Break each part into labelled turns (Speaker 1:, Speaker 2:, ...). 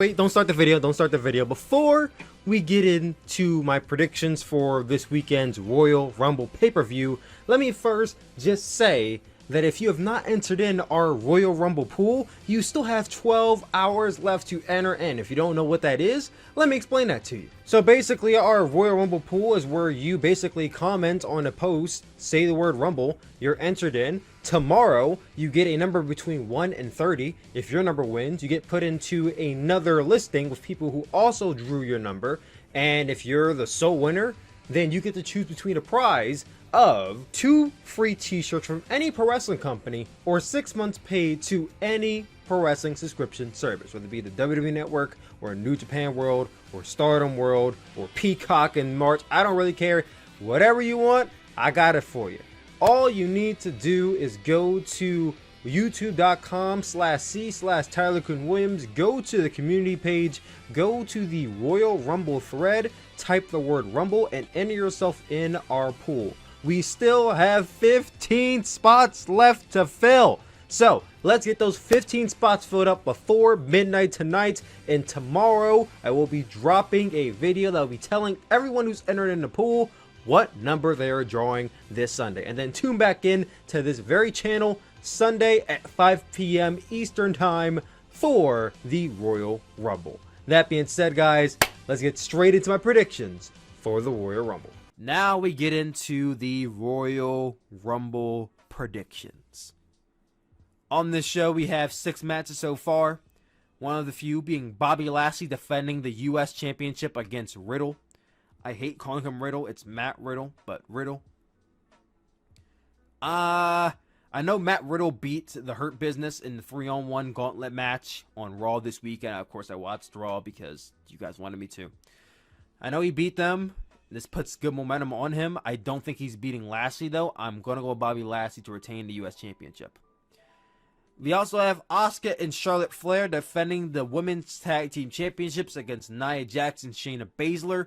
Speaker 1: Wait, don't start the video. Don't start the video. Before we get into my predictions for this weekend's Royal Rumble pay-per-view, let me first just say that if you have not entered in our Royal Rumble pool, you still have 12 hours left to enter in. If you don't know what that is, let me explain that to you. So basically, our Royal Rumble pool is where you basically comment on a post, say the word Rumble, you're entered in. Tomorrow, you get a number between 1 and 30. If your number wins, you get put into another listing with people who also drew your number. And if you're the sole winner, then you get to choose between a prize of 2 free t-shirts from any pro wrestling company or 6 months paid to any pro wrestling subscription service, whether it be the WWE Network or New Japan World or Stardom World or Peacock in March. I don't really care. Whatever you want, I got it for you. All you need to do is go to youtube.com/c/Tyler-kun Williams, go to the community page, go to the Royal Rumble thread, type the word Rumble, and enter yourself in our pool. We still have 15 spots left to fill. So let's get those 15 spots filled up before midnight tonight. And tomorrow I will be dropping a video that will be telling everyone who's entered in the pool what number they are drawing this Sunday. And then tune back in to this very channel Sunday at 5 p.m. Eastern Time for the Royal Rumble. That being said, guys, let's get straight into my predictions for the Royal Rumble. Now we get into the Royal Rumble predictions. On this show, we have 6 matches so far. One of the few being Bobby Lashley defending the U.S. Championship against Riddle. I hate calling him Riddle. It's Matt Riddle, but Riddle. I know Matt Riddle beat the Hurt Business in the 3-on-1 gauntlet match on Raw this weekend. Of course, I watched Raw because you guys wanted me to. I know he beat them. This puts good momentum on him. I don't think he's beating Lashley, though. I'm going to go with Bobby Lashley to retain the U.S. Championship. We also have Asuka and Charlotte Flair defending the Women's Tag Team Championships against Nia Jax and Shayna Baszler.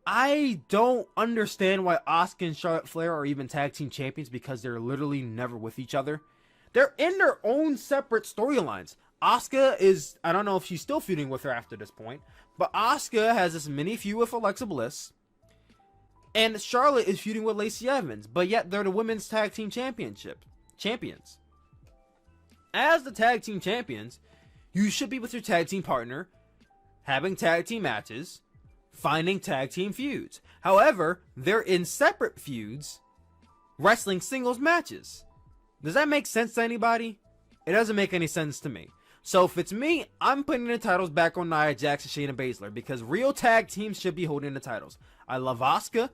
Speaker 1: I don't understand why Asuka and Charlotte Flair are even tag team champions because they're literally never with each other. They're in their own separate storylines. Asuka is, I don't know if she's still feuding with her after this point, but Asuka has this mini feud with Alexa Bliss, and Charlotte is feuding with Lacey Evans, but yet they're the Women's Tag Team champions. As the tag team champions, you should be with your tag team partner, having tag team matches, finding tag team feuds. However, they're in separate feuds, wrestling singles matches. Does that make sense to anybody? It doesn't make any sense to me. So if it's me, I'm putting the titles back on Nia Jax and Shayna Baszler because real tag teams should be holding the titles. I love Asuka.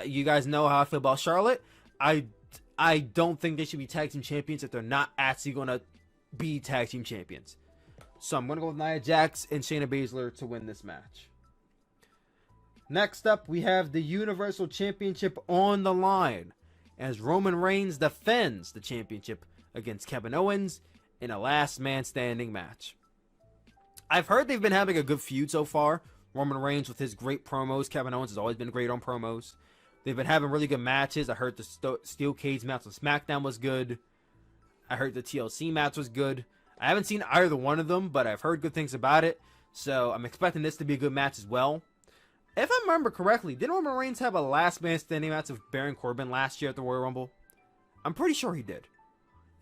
Speaker 1: You guys know how I feel about Charlotte. I don't think they should be tag team champions if they're not actually going to be tag team champions. So I'm going to go with Nia Jax and Shayna Baszler to win this match. Next up, we have the Universal Championship on the line as Roman Reigns defends the championship against Kevin Owens in a last man standing match. I've heard they've been having a good feud so far. Roman Reigns with his great promos. Kevin Owens has always been great on promos. They've been having really good matches. I heard the Steel Cage match on SmackDown was good. I heard the TLC match was good. I haven't seen either one of them, but I've heard good things about it. So I'm expecting this to be a good match as well. If I remember correctly, didn't Roman Reigns have a last man standing match with Baron Corbin last year at the Royal Rumble? I'm pretty sure he did.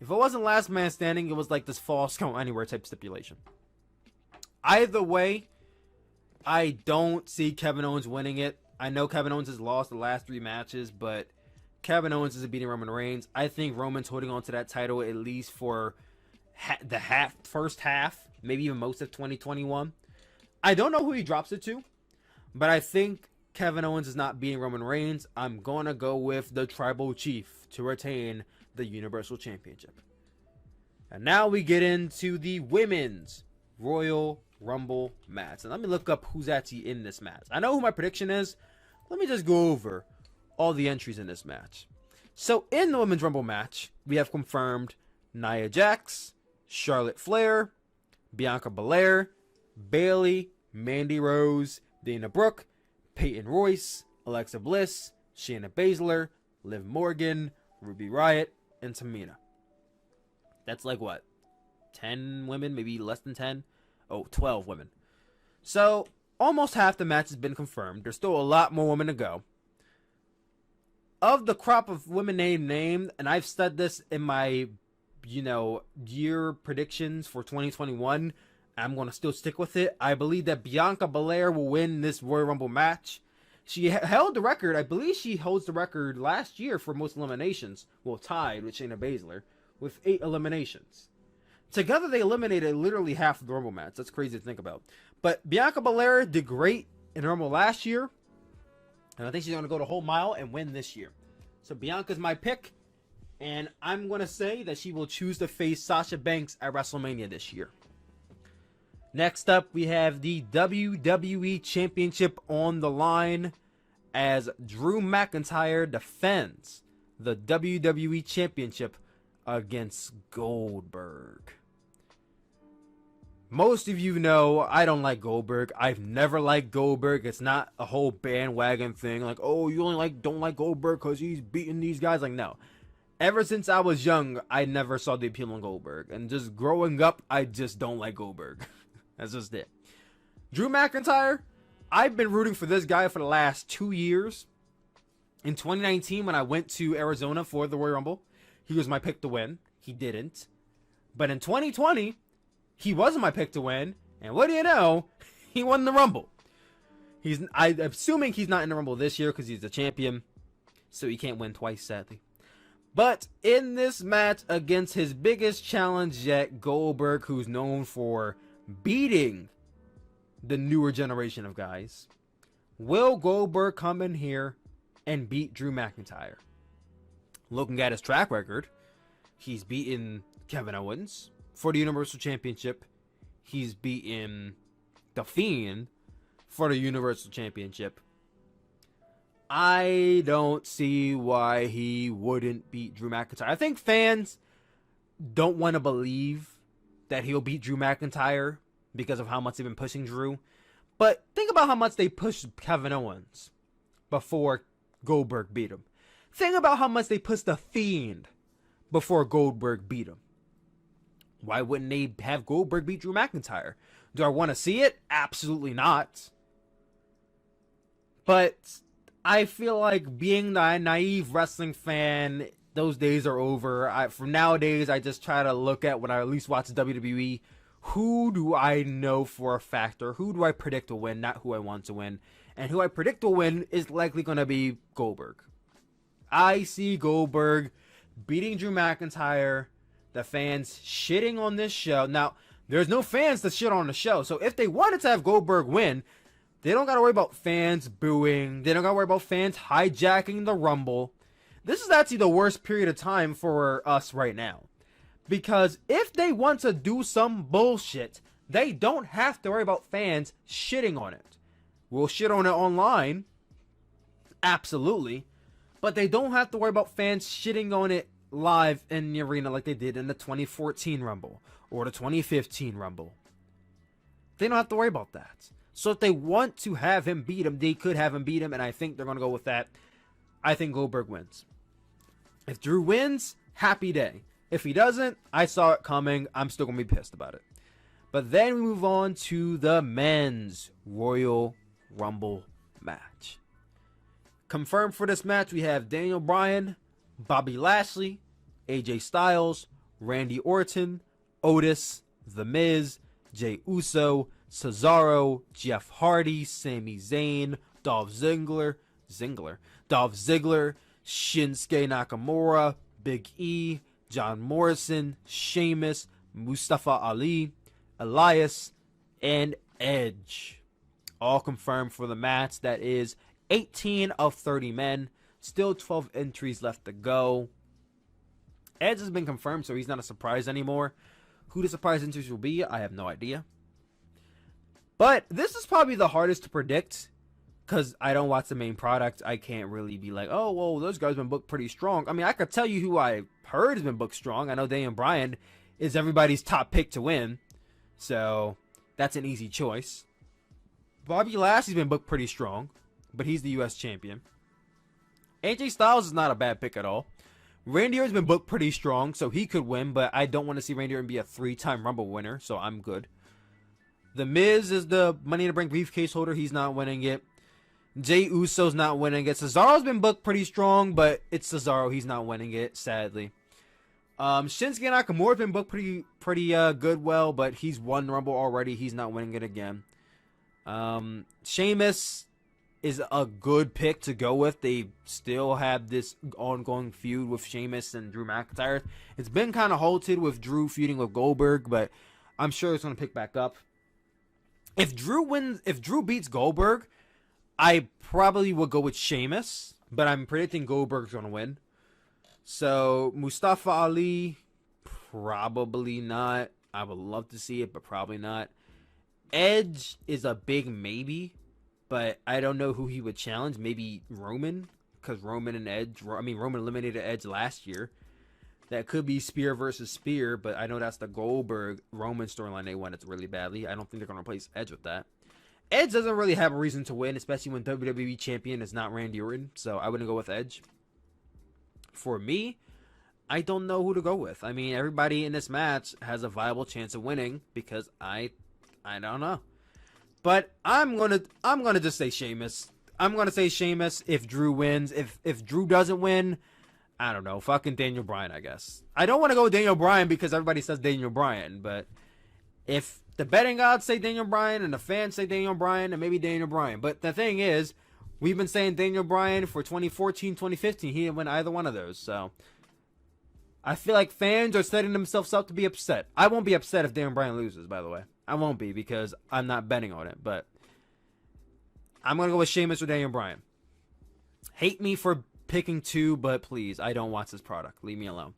Speaker 1: If it wasn't last man standing, it was like this false count anywhere type stipulation. Either way, I don't see Kevin Owens winning it. I know Kevin Owens has lost the last 3 matches, but Kevin Owens is beating Roman Reigns. I think Roman's holding on to that title at least for the first half, maybe even most of 2021. I don't know who he drops it to. But I think Kevin Owens is not beating Roman Reigns. I'm going to go with the Tribal Chief to retain the Universal Championship. And now we get into the Women's Royal Rumble match. And let me look up who's actually in this match. I know who my prediction is. Let me just go over all the entries in this match. So in the Women's Rumble match, we have confirmed Nia Jax, Charlotte Flair, Bianca Belair, Bayley, Mandy Rose, Dana Brooke, Peyton Royce, Alexa Bliss, Shayna Baszler, Liv Morgan, Ruby Riott, and Tamina. That's like what? 10 women, maybe less than 10. Oh, 12 women. So, almost half the match has been confirmed. There's still a lot more women to go. Of the crop of women named, and I've said this in my, year predictions for 2021, I'm going to still stick with it. I believe that Bianca Belair will win this Royal Rumble match. She held the record. I believe she holds the record last year for most eliminations. Well, tied with Shayna Baszler with 8 eliminations. Together, they eliminated literally half of the Rumble match. That's crazy to think about. But Bianca Belair did great in Rumble last year. And I think she's going to go the whole mile and win this year. So Bianca's my pick. And I'm going to say that she will choose to face Sasha Banks at WrestleMania this year. Next up, we have the WWE Championship on the line as Drew McIntyre defends the WWE Championship against Goldberg. Most of you know I don't like Goldberg. I've never liked Goldberg. It's not a whole bandwagon thing. Like, oh, you only don't like Goldberg because he's beating these guys. Like, no. Ever since I was young, I never saw the appeal in Goldberg. And just growing up, I just don't like Goldberg. That's just it. Drew McIntyre, I've been rooting for this guy for the last 2 years. In 2019, when I went to Arizona for the Royal Rumble, he was my pick to win. He didn't. But in 2020... he wasn't my pick to win, and what do you know? He won the Rumble. I'm assuming he's not in the Rumble this year because he's the champion, so he can't win twice, sadly. But in this match against his biggest challenge yet, Goldberg, who's known for beating the newer generation of guys, will Goldberg come in here and beat Drew McIntyre? Looking at his track record, he's beaten Kevin Owens for the Universal Championship. He's beaten The Fiend for the Universal Championship. I don't see why he wouldn't beat Drew McIntyre. I think fans don't want to believe that he'll beat Drew McIntyre because of how much they've been pushing Drew. But think about how much they pushed Kevin Owens before Goldberg beat him. Think about how much they pushed The Fiend before Goldberg beat him. Why wouldn't they have Goldberg beat Drew McIntyre? Do I want to see it? Absolutely not. But I feel like being the naive wrestling fan, those days are over. From nowadays, I just try to look at when I at least watch WWE. Who do I know for a fact, or who do I predict to win, not who I want to win? And who I predict to win is likely going to be Goldberg. I see Goldberg beating Drew McIntyre. The fans shitting on this show. Now, there's no fans to shit on the show. So if they wanted to have Goldberg win, they don't got to worry about fans booing. They don't got to worry about fans hijacking the Rumble. This is actually the worst period of time for us right now. Because if they want to do some bullshit, they don't have to worry about fans shitting on it. We'll shit on it online. Absolutely. But they don't have to worry about fans shitting on it live in the arena like they did in the 2014 Rumble or the 2015 Rumble. They don't have to worry about that. So if they want to have him beat him, they could have him beat him, and I think they're going to go with that. I think Goldberg wins. If Drew wins, happy day. If he doesn't, I saw it coming. I'm still going to be pissed about it. But then we move on to the men's Royal Rumble match. Confirmed for this match, we have Daniel Bryan, Bobby Lashley, AJ Styles, Randy Orton, Otis, The Miz, Jey Uso, Cesaro, Jeff Hardy, Sami Zayn, Dolph Ziggler, Shinsuke Nakamura, Big E, John Morrison, Sheamus, Mustafa Ali, Elias, and Edge. All confirmed for the match. That is 18 of 30 men. Still 12 entries left to go. Edge has been confirmed, so he's not a surprise anymore. Who the surprise entries will be, I have no idea. But this is probably the hardest to predict because I don't watch the main product. I can't really be like, oh, well, those guys have been booked pretty strong. I mean, I could tell you who I heard has been booked strong. I know Daniel Bryan is everybody's top pick to win. So that's an easy choice. Bobby Lashley's been booked pretty strong, but he's the U.S. champion. AJ Styles is not a bad pick at all. Randy Orton's been booked pretty strong, so he could win, but I don't want to see Randy Orton be a 3-time Rumble winner, so I'm good. The Miz is the Money in the Bank briefcase holder. He's not winning it. Jey Uso's not winning it. Cesaro's been booked pretty strong, but it's Cesaro. He's not winning it, sadly. Shinsuke Nakamura's been booked pretty good, well, but he's won the Rumble already. He's not winning it again. Sheamus is a good pick to go with. They still have this ongoing feud with Sheamus and Drew McIntyre. It's been kind of halted with Drew feuding with Goldberg, but I'm sure it's going to pick back up. If Drew beats Goldberg, I probably would go with Sheamus, but I'm predicting Goldberg's going to win. So, Mustafa Ali, probably not. I would love to see it, but probably not. Edge is a big maybe, but I don't know who he would challenge. Maybe Roman, because Roman eliminated Edge last year. That could be Spear versus Spear, but I know that's the Goldberg-Roman storyline they wanted really badly. I don't think they're going to replace Edge with that. Edge doesn't really have a reason to win, especially when WWE champion is not Randy Orton, so I wouldn't go with Edge. For me, I don't know who to go with. I mean, everybody in this match has a viable chance of winning because I don't know. But I'm gonna just say Sheamus. I'm gonna say Sheamus if Drew wins. If Drew doesn't win, I don't know. Fucking Daniel Bryan, I guess. I don't want to go with Daniel Bryan because everybody says Daniel Bryan, but if the betting gods say Daniel Bryan and the fans say Daniel Bryan, then maybe Daniel Bryan. But the thing is, we've been saying Daniel Bryan for 2014, 2015. He didn't win either one of those. So I feel like fans are setting themselves up to be upset. I won't be upset if Daniel Bryan loses, by the way. I won't be because I'm not betting on it. But I'm going to go with Sheamus or Daniel Bryan. Hate me for picking two, but please, I don't watch this product. Leave me alone.